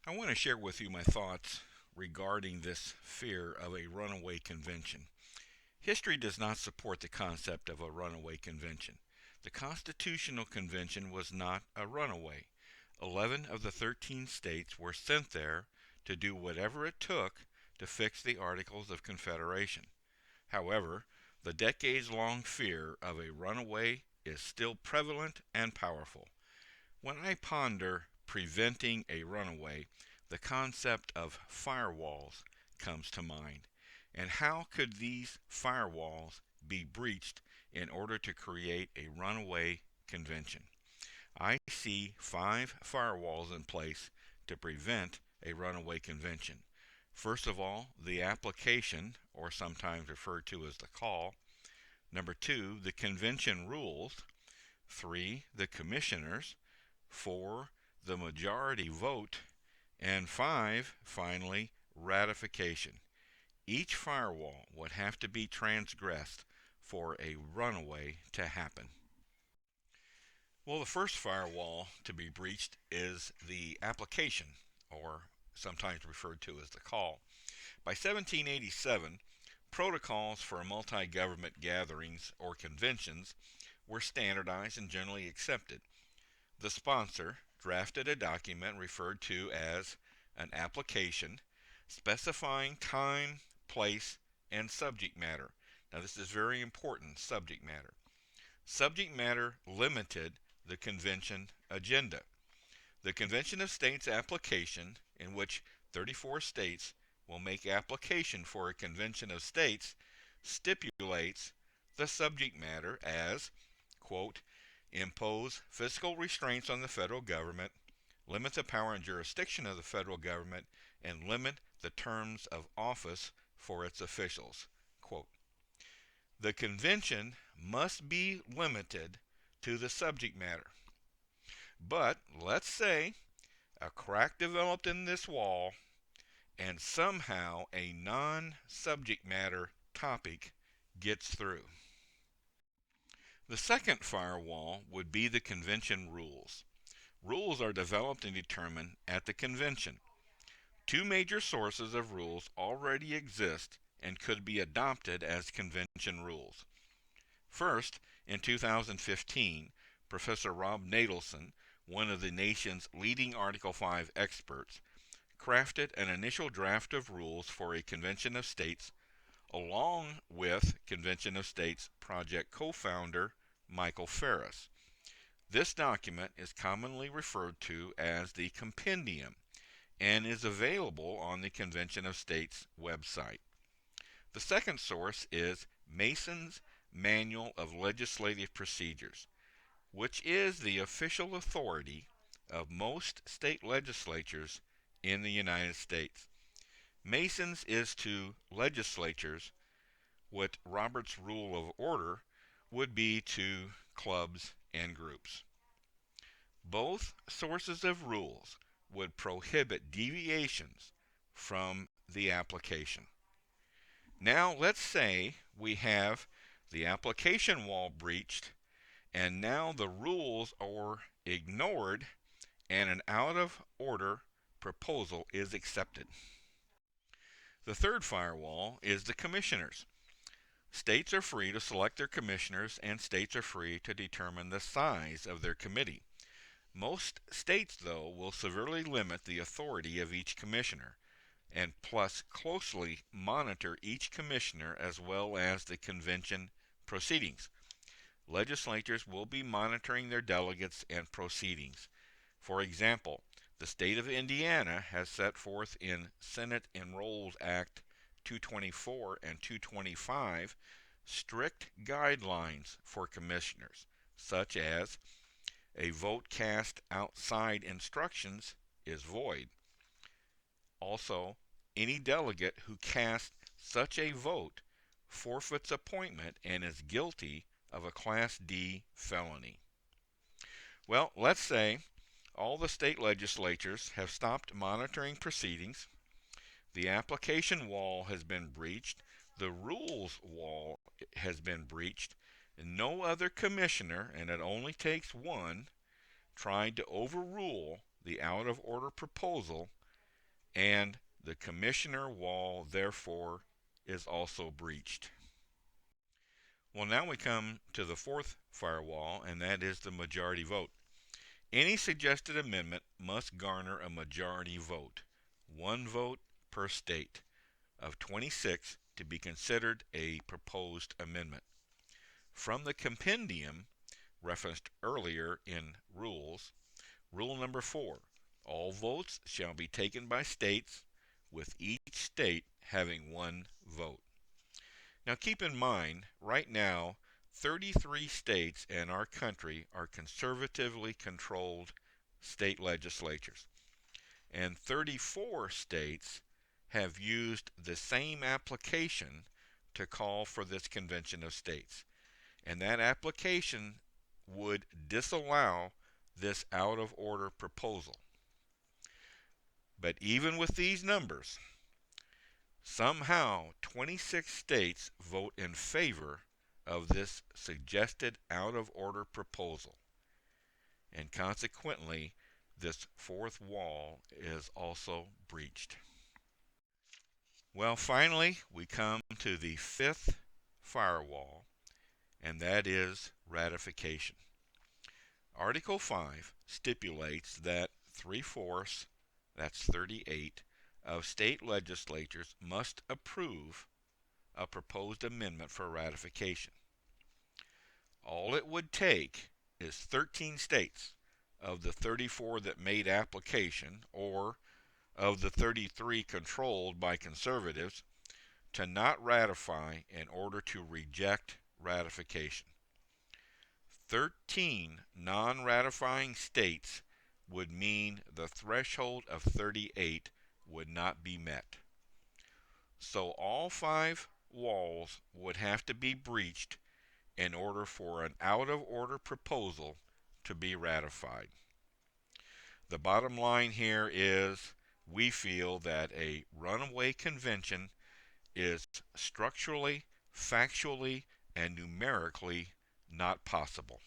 I want to share with you my thoughts regarding this fear of a runaway convention. History does not support the concept of a runaway convention. The Constitutional Convention was not a runaway. 11 of the 13 states were sent there to do whatever it took to fix the Articles of Confederation. However, the decades long fear of a runaway is still prevalent and powerful. When I ponder preventing a runaway, the concept of firewalls comes to mind. And how could these firewalls be breached in order to create a runaway convention? I see 5 firewalls in place to prevent a runaway convention. First of all, the application, or sometimes referred to as the call. Number 2, the convention rules. 3, the commissioners. 4, the majority vote. And 5, finally, ratification. Each firewall would have to be transgressed for a runaway to happen. Well, the first firewall to be breached is the application, or sometimes referred to as the call. By 1787, protocols for multi government gatherings or conventions were standardized and generally accepted. The sponsor drafted a document referred to as an application specifying time, place, and subject matter. Now, this is very important, subject matter. Subject matter limited the convention agenda. The Convention of States application, in which 34 states will make application for a convention of states, stipulates the subject matter as, quote, impose fiscal restraints on the federal government, limit the power and jurisdiction of the federal government, and limit the terms of office for its officials. Quote, the convention must be limited to the subject matter. But let's say a crack developed in this wall and somehow a non subject matter topic gets through. The second firewall would be the convention rules. Rules are developed and determined at the convention. 2 major sources of rules already exist and could be adopted as convention rules. First, in 2015, Professor Rob Natelson, one of the nation's leading Article 5 experts, crafted an initial draft of rules for a Convention of States along with Convention of States project co-founder Michael Ferris. This document is commonly referred to as the Compendium and is available on the Convention of States website. The second source is Mason's Manual of Legislative Procedures, which is the official authority of most state legislatures in the United States. Mason's is to legislatures what Robert's Rule of Order would be to clubs and groups. Both sources of rules would prohibit deviations from the application. Now, let's say we have the application wall breached, and now the rules are ignored, and an out of order proposal is accepted. The third firewall is the commissioners. States are free to select their commissioners, and states are free to determine the size of their committee. Most states, though, will severely limit the authority of each commissioner, and plus closely monitor each commissioner as well as the convention proceedings. Legislatures will be monitoring their delegates and proceedings. For example, the state of Indiana has set forth in Senate Enrolled Act 224 and 225 strict guidelines for commissioners, such as a vote cast outside instructions is void. Also, any delegate who casts such a vote forfeits appointment and is guilty of a Class D felony. Well, let's say all the state legislatures have stopped monitoring proceedings, the application wall has been breached, the rules wall has been breached, and no other commissioner, and it only takes one, tried to overrule the out of order proposal, and the commissioner wall, therefore, is also breached. Well, now we come to the fourth firewall, and that is the majority vote. Any suggested amendment must garner a majority vote, one vote per state, of 26 to be considered a proposed amendment. From the compendium referenced earlier in rules, rule number 4, all votes shall be taken by states, with each state having one vote. Now keep in mind, right now, 33 states in our country are conservatively controlled state legislatures, and 34 states have used the same application to call for this convention of states. And that application would disallow this out of order proposal. But even with these numbers, somehow 26 states vote in favor of this suggested out of order proposal. And consequently, this fourth wall is also breached. Well, finally, we come to the fifth firewall, and that is ratification. Article 5 stipulates that 3/4, that's 38, of state legislatures must approve a proposed amendment for ratification. All it would take is 13 states of the 34 that made application, or of the 33 controlled by conservatives, to not ratify in order to reject ratification. 13 non-ratifying states would mean the threshold of 38 would not be met. So all 5 walls would have to be breached in order for an out-of-order proposal to be ratified. The bottom line here is we feel that a runaway convention is structurally, factually, and numerically not possible.